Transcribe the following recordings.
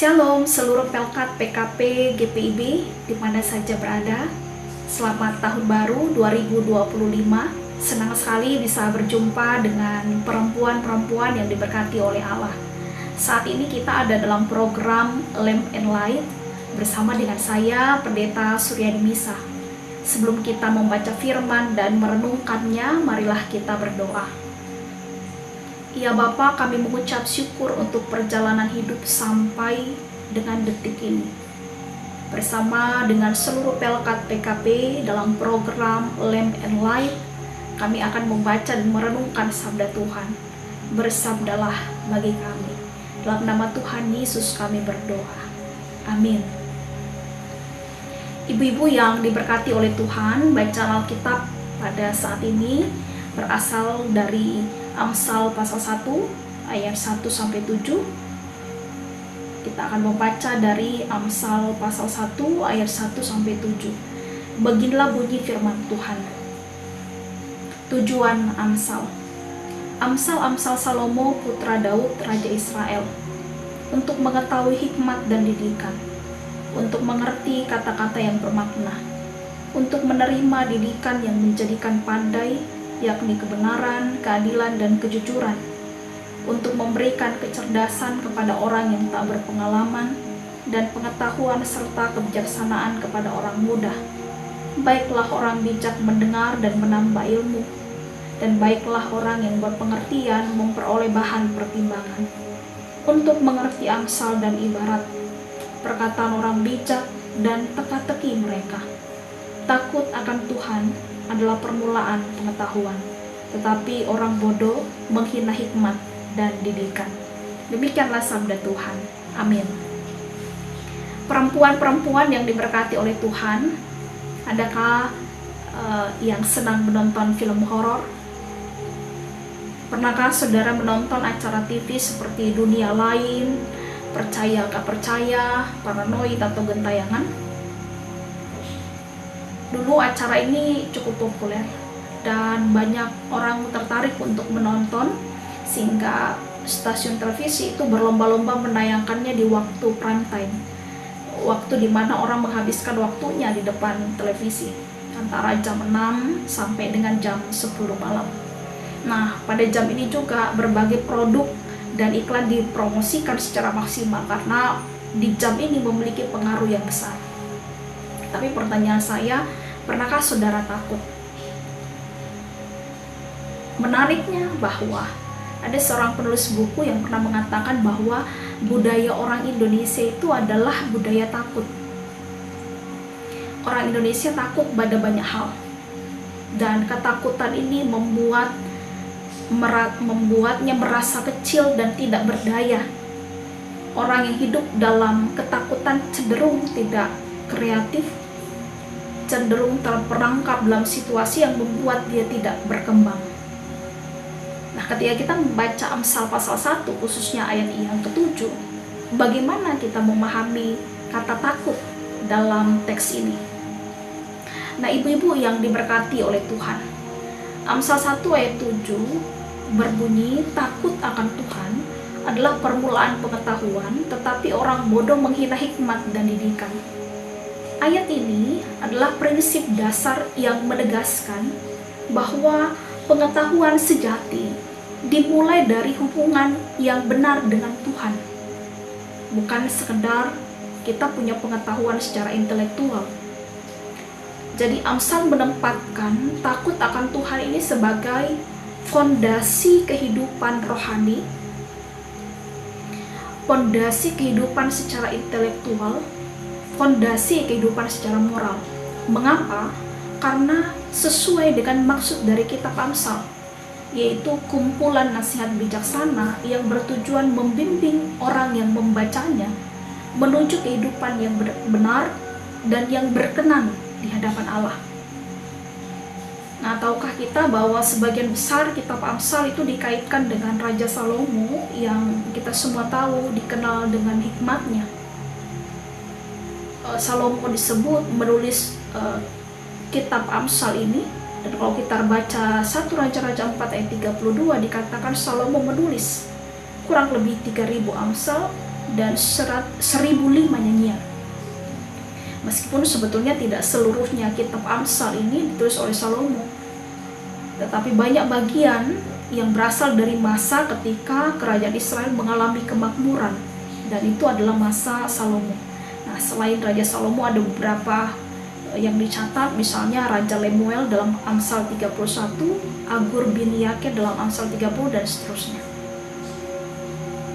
Shalom seluruh Pelkat PKP GPIB di mana saja berada. Selamat tahun baru 2025. Senang sekali bisa berjumpa dengan perempuan-perempuan yang diberkati oleh Allah. Saat ini kita ada dalam program Lamp and Light bersama dengan saya, Pendeta Suryadi Misa. Sebelum kita membaca firman dan merenungkannya, marilah kita berdoa. Ya Bapa, kami mengucap syukur untuk perjalanan hidup sampai dengan detik ini. Bersama dengan seluruh Pelkat PKP dalam program Lamp and Light, kami akan membaca dan merenungkan sabda Tuhan. Bersabdalah bagi kami. Dalam nama Tuhan Yesus kami berdoa. Amin. Ibu-ibu yang diberkati oleh Tuhan, bacaan Alkitab pada saat ini berasal dari Amsal pasal 1 ayat 1 sampai 7. Kita akan membaca dari Amsal pasal 1 ayat 1 sampai 7. Beginilah bunyi firman Tuhan. Tujuan Amsal. Amsal Salomo putra Daud raja Israel, untuk mengetahui hikmat dan didikan, untuk mengerti kata-kata yang bermakna, untuk menerima didikan yang menjadikan pandai, yakni kebenaran, keadilan, dan kejujuran, untuk memberikan kecerdasan kepada orang yang tak berpengalaman, dan pengetahuan serta kebijaksanaan kepada orang muda. Baiklah orang bijak mendengar dan menambah ilmu, dan baiklah orang yang berpengertian memperoleh bahan pertimbangan, untuk mengerti amsal dan ibarat, perkataan orang bijak dan teka-teki mereka. Takut akan Tuhan adalah permulaan pengetahuan, tetapi orang bodoh menghina hikmat dan didikan. Demikianlah sabda Tuhan. Amin. Perempuan-perempuan yang diberkati oleh Tuhan, adakah yang senang menonton film horor? Pernahkah saudara menonton acara TV seperti Dunia Lain, Percaya Gak Percaya, Paranoid, atau Gentayangan? Dulu acara ini cukup populer dan banyak orang tertarik untuk menonton, sehingga stasiun televisi itu berlomba-lomba menayangkannya di waktu prime time, waktu dimana orang menghabiskan waktunya di depan televisi antara jam 6 sampai dengan jam 10 malam. Nah, pada jam ini juga berbagai produk dan iklan dipromosikan secara maksimal karena di jam ini memiliki pengaruh yang besar. Tapi pertanyaan saya, pernahkah saudara takut? Menariknya bahwa ada seorang penulis buku yang pernah mengatakan bahwa budaya orang Indonesia itu adalah budaya takut. Orang Indonesia takut pada banyak hal, dan ketakutan ini membuatnya merasa kecil dan tidak berdaya. Orang yang hidup dalam ketakutan cenderung tidak kreatif, cenderung terperangkap dalam situasi yang membuat dia tidak berkembang. Nah, ketika kita membaca Amsal pasal 1, khususnya ayat yang ke-7, bagaimana kita memahami kata takut dalam teks ini? Nah, ibu-ibu yang diberkati oleh Tuhan, Amsal 1 ayat 7 berbunyi, takut akan Tuhan adalah permulaan pengetahuan, tetapi orang bodoh menghina hikmat dan didikan. Ayat ini adalah prinsip dasar yang menegaskan bahwa pengetahuan sejati dimulai dari hubungan yang benar dengan Tuhan. Bukan sekedar kita punya pengetahuan secara intelektual. Jadi Amsal menempatkan takut akan Tuhan ini sebagai fondasi kehidupan rohani, fondasi kehidupan secara intelektual, fondasi kehidupan secara moral. Mengapa? Karena sesuai dengan maksud dari kitab Amsal, yaitu kumpulan nasihat bijaksana yang bertujuan membimbing orang yang membacanya menuju kehidupan yang benar dan yang berkenan di hadapan Allah. Nah, tahukah kita bahwa sebagian besar kitab Amsal itu dikaitkan dengan Raja Salomo yang kita semua tahu dikenal dengan hikmatnya. Salomo disebut menulis kitab Amsal ini, dan kalau kita baca 1 Raja-Raja 4 ayat 32 dikatakan Salomo menulis kurang lebih 3.000 Amsal dan 1.005 nyanyian. Meskipun sebetulnya tidak seluruhnya kitab Amsal ini ditulis oleh Salomo, tetapi banyak bagian yang berasal dari masa ketika kerajaan Israel mengalami kemakmuran, dan itu adalah masa Salomo. Nah, selain Raja Salomo ada beberapa yang dicatat, misalnya Raja Lemuel dalam Amsal 31, Agur bin Yake dalam Amsal 30, dan seterusnya.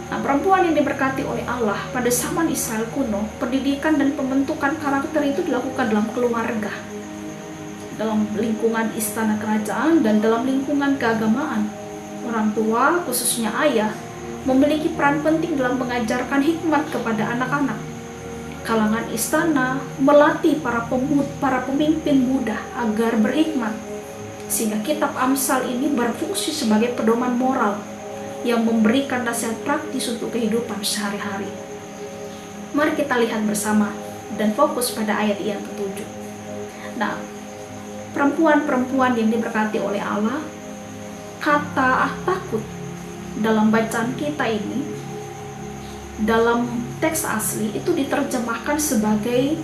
Nah, perempuan yang diberkati oleh Allah pada zaman Israel kuno, pendidikan dan pembentukan karakter itu dilakukan dalam keluarga, dalam lingkungan istana kerajaan, dan dalam lingkungan keagamaan. Orang tua, khususnya ayah, memiliki peran penting dalam mengajarkan hikmat kepada anak-anak. Kalangan istana melatih para pemimpin muda agar berhikmat, sehingga kitab Amsal ini berfungsi sebagai pedoman moral yang memberikan nasihat praktis untuk kehidupan sehari-hari. Mari kita lihat bersama dan fokus pada ayat yang ke-7. Nah, perempuan-perempuan yang diberkati oleh Allah, kata takut dalam bacaan kita ini, dalam teks asli itu diterjemahkan sebagai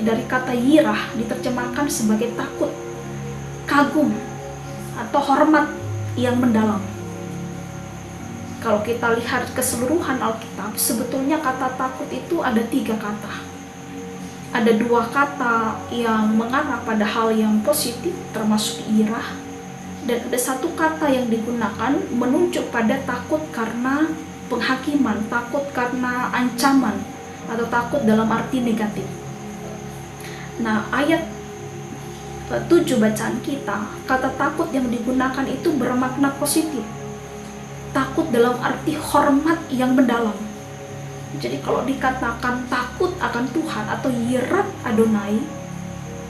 dari kata yirah, diterjemahkan sebagai takut, kagum, atau hormat yang mendalam. Kalau kita lihat keseluruhan Alkitab, sebetulnya kata takut itu ada 3 kata. Ada 2 kata yang mengarah pada hal yang positif, termasuk yirah, dan ada 1 kata yang digunakan menunjuk pada takut karena penghakiman, takut karena ancaman, atau takut dalam arti negatif. Nah, ayat 7 bacaan kita, kata takut yang digunakan itu bermakna positif. Takut dalam arti hormat yang mendalam. Jadi kalau dikatakan takut akan Tuhan atau yirat Adonai,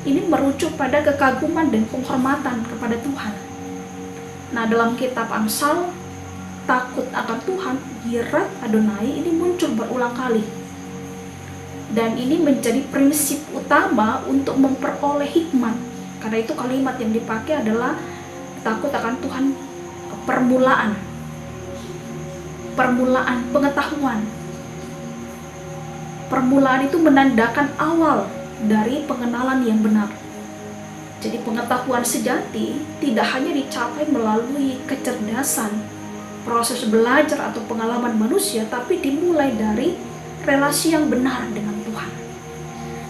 ini merujuk pada kekaguman dan penghormatan kepada Tuhan. Nah, dalam kitab Amsal, takut akan Tuhan, yirat Adonai, ini muncul berulang kali. Dan ini menjadi prinsip utama untuk memperoleh hikmat. Karena itu kalimat yang dipakai adalah takut akan Tuhan, permulaan pengetahuan. Permulaan itu menandakan awal dari pengenalan yang benar. Jadi pengetahuan sejati tidak hanya dicapai melalui kecerdasan, proses belajar atau pengalaman manusia, tapi dimulai dari relasi yang benar dengan Tuhan.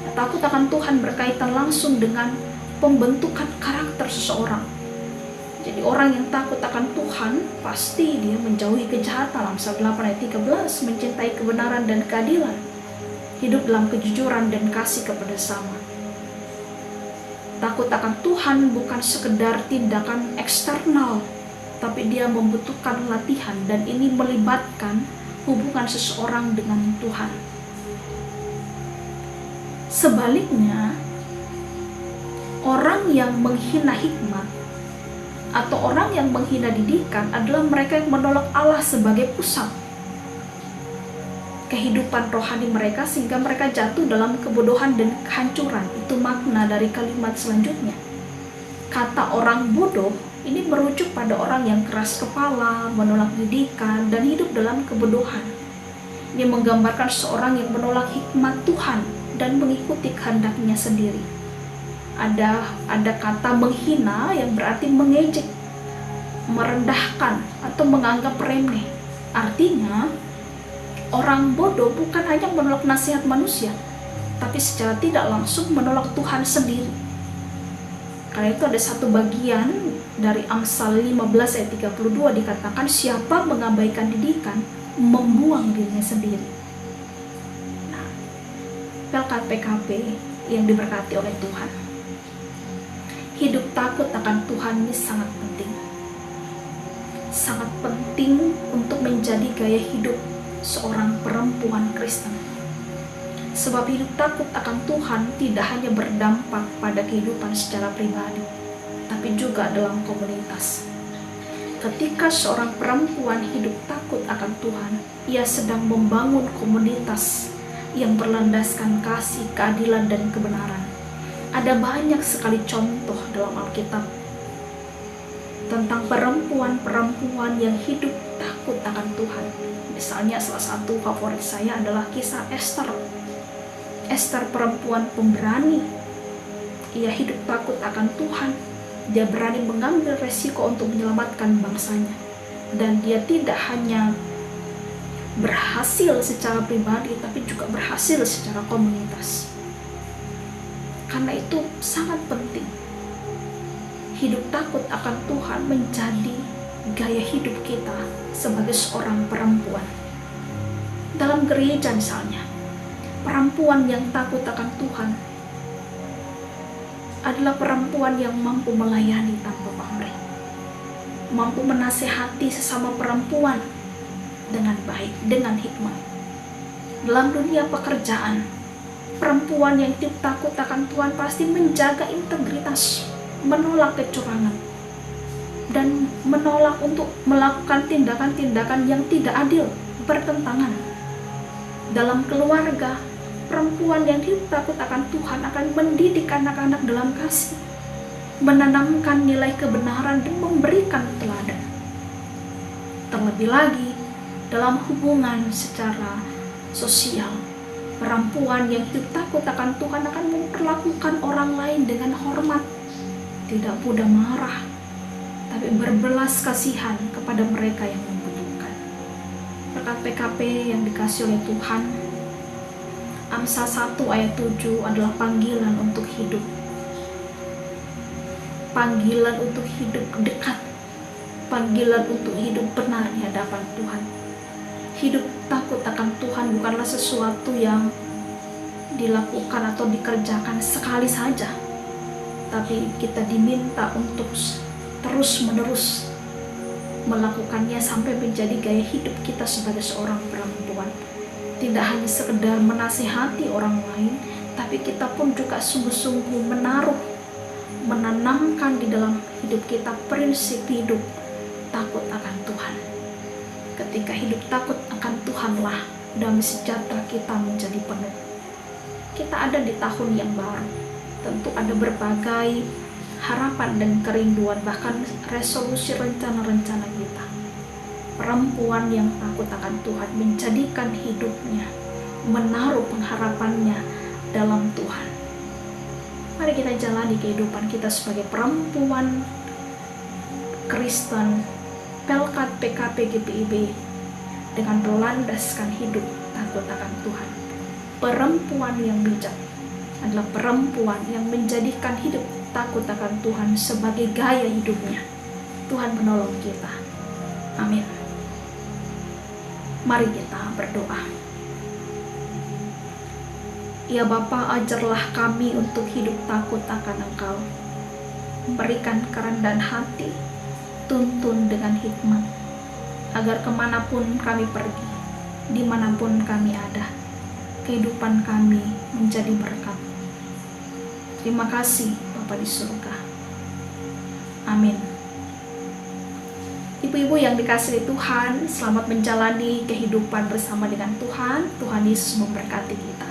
Nah, takut akan Tuhan berkaitan langsung dengan pembentukan karakter seseorang. Jadi orang yang takut akan Tuhan, pasti dia menjauhi kejahatan. Amsal 8 ayat 13, mencintai kebenaran dan keadilan, hidup dalam kejujuran dan kasih kepada sesama. Takut akan Tuhan bukan sekedar tindakan eksternal, tapi dia membutuhkan latihan, dan ini melibatkan hubungan seseorang dengan Tuhan. Sebaliknya, orang yang menghina hikmat atau orang yang menghina didikan adalah mereka yang menolak Allah sebagai pusat kehidupan rohani mereka, sehingga mereka jatuh dalam kebodohan dan kehancuran. Itu makna dari kalimat selanjutnya. Kata orang bodoh ini merujuk pada orang yang keras kepala, menolak didikan, dan hidup dalam kebodohan. Ini menggambarkan seorang yang menolak hikmat Tuhan dan mengikuti kehendaknya sendiri. Ada kata menghina yang berarti mengejek, merendahkan, atau menganggap remeh. Artinya, orang bodoh bukan hanya menolak nasihat manusia, tapi secara tidak langsung menolak Tuhan sendiri. Karena itu ada 1 bagian dari Amsal 15 ayat 32 dikatakan, siapa mengabaikan didikan, membuang dirinya sendiri. Nah, PKP yang diberkati oleh Tuhan, hidup takut akan Tuhan ini sangat penting. Sangat penting untuk menjadi gaya hidup seorang perempuan Kristen. Sebab hidup takut akan Tuhan tidak hanya berdampak pada kehidupan secara pribadi, tapi juga dalam komunitas. Ketika seorang perempuan hidup takut akan Tuhan, ia sedang membangun komunitas yang berlandaskan kasih, keadilan, dan kebenaran. Ada banyak sekali contoh dalam Alkitab tentang perempuan-perempuan yang hidup takut akan Tuhan. Misalnya salah satu favorit saya adalah kisah Esther. Esther perempuan pemberani. Ia hidup takut akan Tuhan. Dia berani mengambil resiko untuk menyelamatkan bangsanya. Dan dia tidak hanya berhasil secara pribadi, tapi juga berhasil secara komunitas. Karena itu sangat penting hidup takut akan Tuhan menjadi gaya hidup kita sebagai seorang perempuan. Dalam gereja misalnya, perempuan yang takut akan Tuhan adalah perempuan yang mampu melayani tanpa pamrih, mampu menasehati sesama perempuan dengan baik, dengan hikmat. Dalam dunia pekerjaan, perempuan yang hidup takut akan Tuhan pasti menjaga integritas, menolak kecurangan, dan menolak untuk melakukan tindakan-tindakan yang tidak adil, bertentangan. Dalam keluarga, perempuan yang hidup takut akan Tuhan akan mendidik anak-anak dalam kasih, menanamkan nilai kebenaran dan memberikan teladan. Terlebih lagi, dalam hubungan secara sosial, perempuan yang hidup takut akan Tuhan akan memperlakukan orang lain dengan hormat, tidak mudah marah, tapi berbelas kasihan kepada mereka yang membutuhkan. Berkat PKP yang dikasih oleh Tuhan, Amsal 1 ayat 7 adalah panggilan untuk hidup. Panggilan untuk hidup dekat, panggilan untuk hidup benar di hadapan Tuhan. Hidup takut akan Tuhan bukanlah sesuatu yang dilakukan atau dikerjakan sekali saja, tapi kita diminta untuk terus-menerus melakukannya sampai menjadi gaya hidup kita sebagai seorang perempuan. Tidak hanya sekedar menasihati orang lain, tapi kita pun juga sungguh-sungguh menanamkan di dalam hidup kita prinsip hidup takut akan Tuhan. Ketika hidup takut akan Tuhanlah damai sejahtera kita menjadi penuh. Kita ada di tahun yang baru, tentu ada berbagai harapan dan kerinduan, bahkan resolusi rencana-rencana kita. Perempuan yang takut akan Tuhan menjadikan hidupnya, menaruh pengharapannya dalam Tuhan. Mari kita jalani kehidupan kita sebagai perempuan Kristen Pelkat PKP GPIB dengan berlandaskan hidup takut akan Tuhan. Perempuan yang bijak adalah perempuan yang menjadikan hidup takut akan Tuhan sebagai gaya hidupnya. Tuhan menolong kita. Amin. Mari kita berdoa. Ya Bapa, ajarlah kami untuk hidup takut akan Engkau. Berikan kerendahan hati, tuntun dengan hikmat, agar kemanapun kami pergi, dimanapun kami ada, kehidupan kami menjadi berkat. Terima kasih Bapa di surga. Amin. Ibu-ibu yang dikasihi Tuhan, selamat menjalani kehidupan bersama dengan Tuhan. Tuhan Yesus memberkati kita.